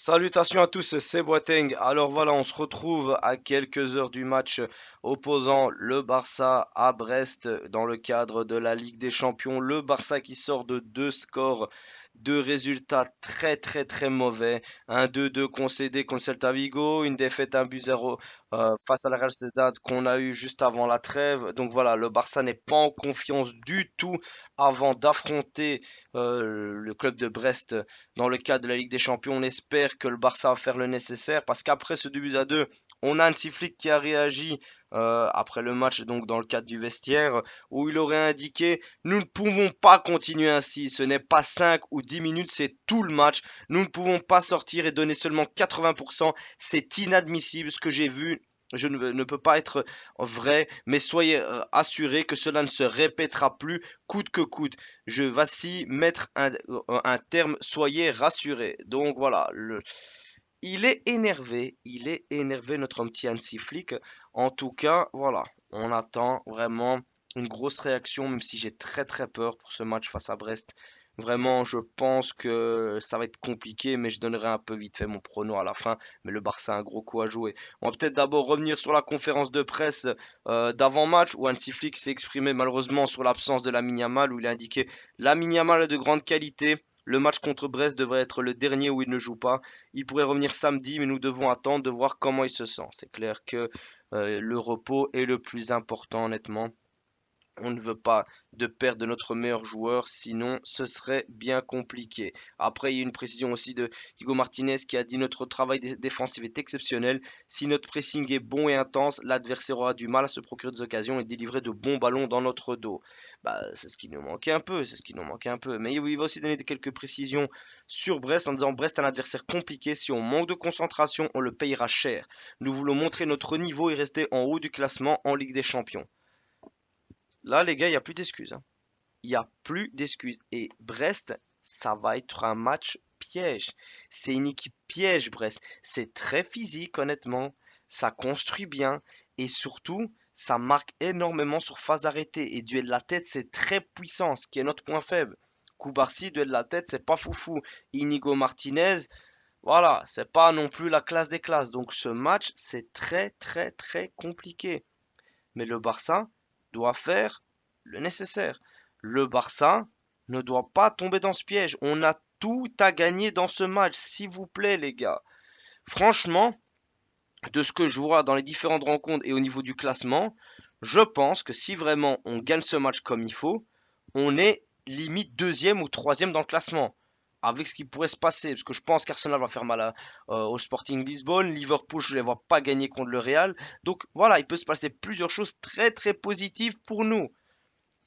Salutations à tous, c'est Boateng. Alors voilà, on se retrouve à quelques heures du match opposant le Barça à Brest dans le cadre de la Ligue des Champions. Le Barça qui sort de deux scores, deux résultats très mauvais. Un 2-2 concédé contre Celta Vigo, une défaite 1-0 face à la Real Sociedad qu'on a eu juste avant la trêve. Donc voilà, le Barça n'est pas en confiance du tout avant d'affronter le club de Brest dans le cadre de la Ligue des Champions. On espère que le Barça va faire le nécessaire parce qu'après ce 2-2, on a Hansi Flick qui a réagi après le match, donc dans le cadre du vestiaire, où il aurait indiqué: nous ne pouvons pas continuer ainsi, ce n'est pas 5 ou 10 minutes, c'est tout le match. Nous ne pouvons pas sortir et donner seulement 80%, c'est inadmissible ce que j'ai vu. Je ne peux pas être vrai, mais soyez assurés que cela ne se répétera plus coûte que coûte. Je vacille mettre un terme, soyez rassurés. Donc voilà, il est énervé notre homme petit Hansi Flick. En tout cas, voilà, on attend vraiment une grosse réaction, même si j'ai très peur pour ce match face à Brest. Vraiment, je pense que ça va être compliqué, mais je donnerai un peu vite fait mon prono à la fin. Mais le Barça a un gros coup à jouer. On va peut-être d'abord revenir sur la conférence de presse d'avant-match où Hansi Flick s'est exprimé malheureusement sur l'absence de Lamine Yamal, où il a indiqué: Lamine Yamal est de grande qualité. Le match contre Brest devrait être le dernier où il ne joue pas. Il pourrait revenir samedi, mais nous devons attendre de voir comment il se sent. C'est clair que le repos est le plus important, honnêtement. On ne veut pas de perdre notre meilleur joueur, sinon ce serait bien compliqué. Après, il y a une précision aussi de Diego Martinez qui a dit: notre travail défensif est exceptionnel. Si notre pressing est bon et intense, l'adversaire aura du mal à se procurer des occasions et délivrer de bons ballons dans notre dos. Bah, c'est ce qui nous manquait un peu, c'est ce qui nous manquait un peu. Mais il va aussi donner quelques précisions sur Brest en disant: Brest est un adversaire compliqué. Si on manque de concentration, on le payera cher. Nous voulons montrer notre niveau et rester en haut du classement en Ligue des Champions. Là, les gars, il n'y a plus d'excuses, hein. Il n'y a plus d'excuses. Et Brest, ça va être un match piège. C'est une équipe piège, Brest. C'est très physique, honnêtement. Ça construit bien. Et surtout, ça marque énormément sur phase arrêtée. Et duel de la tête, c'est très puissant, ce qui est notre point faible. Koubarsi, duel de la tête, c'est pas foufou. Inigo Martinez, voilà, c'est pas non plus la classe des classes. Donc ce match, c'est très compliqué. Mais le Barça doit faire le nécessaire. Le Barça ne doit pas tomber dans ce piège. On a tout à gagner dans ce match, s'il vous plaît, les gars. Franchement, de ce que je vois dans les différentes rencontres et au niveau du classement, je pense que si vraiment on gagne ce match comme il faut, on est limite deuxième ou troisième dans le classement. Avec ce qui pourrait se passer, parce que je pense qu'Arsenal va faire mal au Sporting Lisbonne, Liverpool, je ne les vois pas gagner contre le Real. Donc voilà, il peut se passer plusieurs choses très positives pour nous.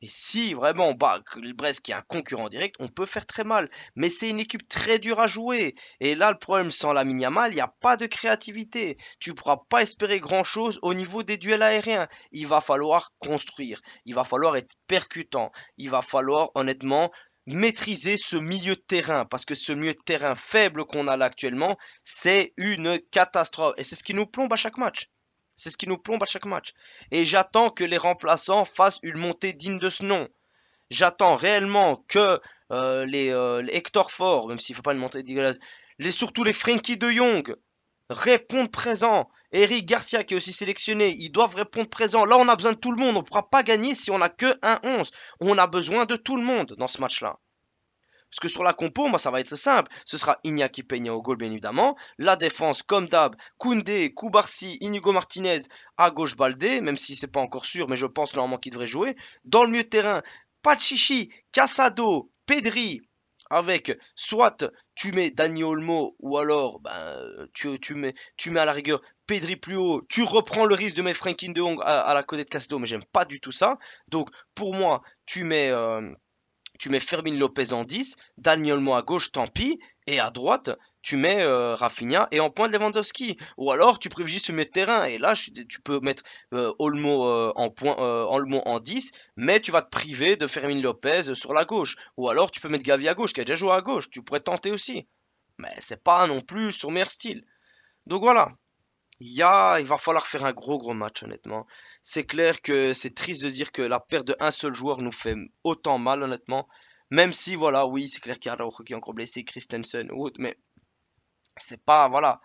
Et si vraiment on bat le Brest qui est un concurrent direct, on peut faire très mal. Mais c'est une équipe très dure à jouer. Et là, le problème, sans Lamine Yamal, il n'y a pas de créativité. Tu ne pourras pas espérer grand-chose au niveau des duels aériens. Il va falloir construire. Il va falloir être percutant. Il va falloir honnêtement maîtriser ce milieu de terrain. Parce que ce milieu de terrain faible qu'on a là actuellement, c'est une catastrophe. Et c'est ce qui nous plombe à chaque match. C'est ce qui nous plombe à chaque match. Et j'attends que les remplaçants fassent une montée digne de ce nom. J'attends réellement que les Hector Ford, même s'il ne faut pas une montée dégueulasse, surtout les Frenkie de Jong, répondent présent. Eric Garcia qui est aussi sélectionné, ils doivent répondre présent. Là, on a besoin de tout le monde. On ne pourra pas gagner si on n'a que un 11. On a besoin de tout le monde dans ce match-là. Parce que sur la compo, moi, ça va être simple. Ce sera Iñaki Peña au goal, bien évidemment. La défense, comme d'hab, Koundé, Koubarsi, Inigo Martinez, à gauche Baldé, même si c'est pas encore sûr, mais je pense normalement qu'il devrait jouer. Dans le milieu de terrain, Pachichi, Casado, Pedri, avec soit tu mets Dani Olmo, ou alors tu mets à la rigueur Pedri plus haut, tu reprends le risque de mettre Frenkie de Jong à la côté de Casado, mais j'aime pas du tout ça. Donc pour moi, tu mets Fermin Lopez en 10, Daniel Olmo à gauche, tant pis, et à droite, tu mets Rafinha et en pointe Lewandowski. Ou alors tu privilégies ce milieu de terrain, et là tu peux mettre Olmo en point, Olmo en 10, mais tu vas te priver de Fermin Lopez sur la gauche. Ou alors tu peux mettre Gavi à gauche, qui a déjà joué à gauche, tu pourrais tenter aussi. Mais c'est pas non plus son meilleur style. Donc voilà, il va falloir faire un gros match, honnêtement. C'est clair que c'est triste de dire que la perte de un seul joueur nous fait autant mal, honnêtement. Même si, voilà, oui, c'est clair qu'il y a Araujo qui est encore blessé, Christensen ou autre, mais C'est pas, voilà,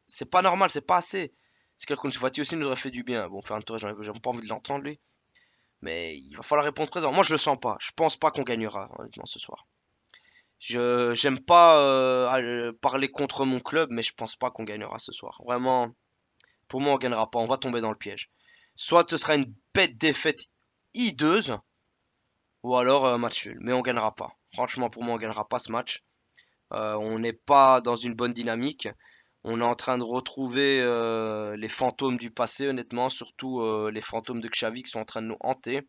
c'est pas normal, c'est pas assez. C'est quelqu'un de Fati aussi nous aurait fait du bien. Bon, faire un tour, j'ai pas envie de l'entendre lui. Mais il va falloir répondre présent. Moi, je le sens pas. Je pense pas qu'on gagnera, honnêtement, ce soir. J'aime pas parler contre mon club, mais je pense pas qu'on gagnera ce soir. Vraiment, pour moi, on gagnera pas. On va tomber dans le piège. Soit ce sera une bête défaite hideuse, ou alors match nul. Mais on gagnera pas. Franchement, pour moi, on gagnera pas ce match. On n'est pas dans une bonne dynamique. On est en train de retrouver les fantômes du passé, honnêtement, surtout les fantômes de Xavi qui sont en train de nous hanter.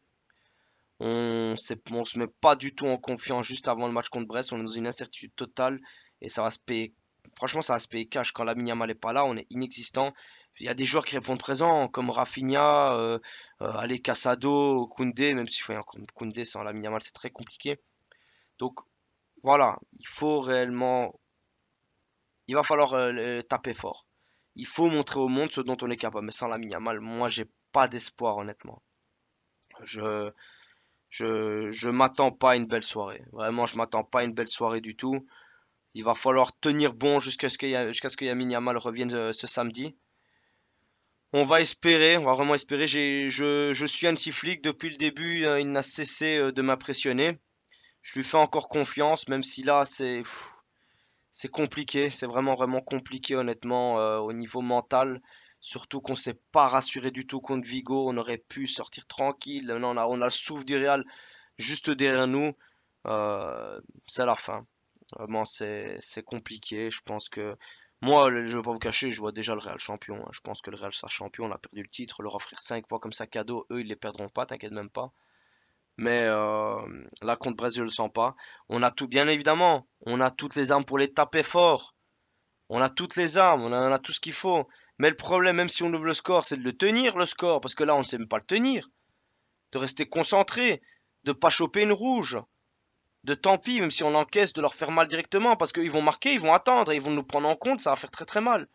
On se met pas du tout en confiance juste avant le match contre Brest. On est dans une incertitude totale et ça va se payer. Franchement, ça va se payer cash. Quand Lamine Yamal est pas là, on est inexistant. Il y a des joueurs qui répondent présents, comme Rafinha, allez, Casado, Koundé, même s'il faut encore Koundé sans Lamine Yamal, c'est très compliqué. Donc voilà, il faut réellement, il va falloir taper fort. Il faut montrer au monde ce dont on est capable. Mais sans Lamine Yamal, moi, j'ai pas d'espoir, honnêtement. Je, je m'attends pas à une belle soirée. Vraiment, je m'attends pas à une belle soirée du tout. Il va falloir tenir bon jusqu'à ce que Lamine Yamal revienne ce samedi. On va vraiment espérer. Je suis Hansi Flick depuis le début. Il n'a cessé de m'impressionner. Je lui fais encore confiance, même si là, c'est compliqué. C'est vraiment, vraiment compliqué, honnêtement, au niveau mental. Surtout qu'on s'est pas rassuré du tout contre Vigo. On aurait pu sortir tranquille. Maintenant, on a le souffle du Real juste derrière nous. C'est la fin. Vraiment, c'est compliqué. Je pense que moi, je vais pas vous cacher, je vois déjà le Real champion, hein. Je pense que le Real sera champion. On a perdu le titre. Leur offrir 5 points comme ça cadeau, eux, ils les perdront pas, t'inquiète même pas. Mais là, contre Brest, je le sens pas. On a tout, bien évidemment, on a toutes les armes pour les taper fort. On a toutes les armes, on a tout ce qu'il faut. Mais le problème, même si on ouvre le score, c'est de le tenir, le score. Parce que là, on ne sait même pas le tenir. De rester concentré, de pas choper une rouge. De tant pis, même si on encaisse, de leur faire mal directement, parce qu'ils vont marquer, ils vont attendre, et ils vont nous prendre en compte, ça va faire très très mal.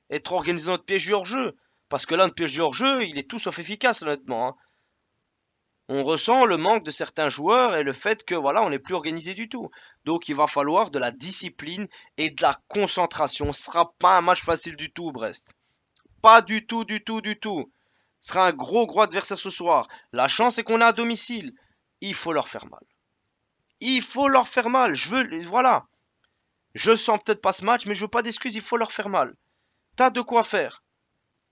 Être organisé dans notre piège du hors-jeu, parce que là, notre piège du hors-jeu, il est tout sauf efficace, honnêtement, hein. On ressent le manque de certains joueurs et le fait que voilà, on n'est plus organisé du tout. Donc il va falloir de la discipline et de la concentration. Ce sera pas un match facile du tout, Brest. Pas du tout, du tout, du tout. Ce sera un gros gros adversaire ce soir. La chance c'est qu'on est à domicile. Il faut leur faire mal. Il faut leur faire mal. Voilà. Je sens peut-être pas ce match, mais je veux pas d'excuses, il faut leur faire mal. T'as de quoi faire.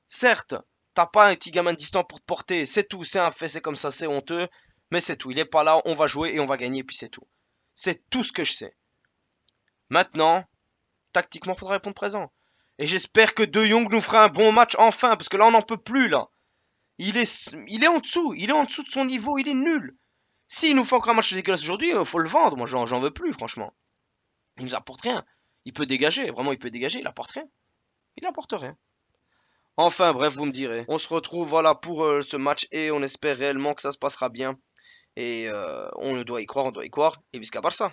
Certes, t'as pas un petit gamin distant pour te porter, c'est tout, c'est un fait, c'est comme ça, c'est honteux, mais c'est tout. Il est pas là, on va jouer et on va gagner, puis c'est tout. C'est tout ce que je sais. Maintenant, tactiquement, faudra répondre présent. Et j'espère que De Jong nous fera un bon match enfin, parce que là, on n'en peut plus, là. Il est en dessous, il est en dessous de son niveau, il est nul. S'il nous fait encore un match dégueulasse aujourd'hui, faut le vendre. Moi, j'en veux plus, franchement. Il nous apporte rien. Il peut dégager, vraiment, il peut dégager, il apporte rien. Il apporte rien. Enfin bref, vous me direz. On se retrouve voilà pour ce match et on espère réellement que ça se passera bien. Et on doit y croire, on doit y croire. Et visca Barça.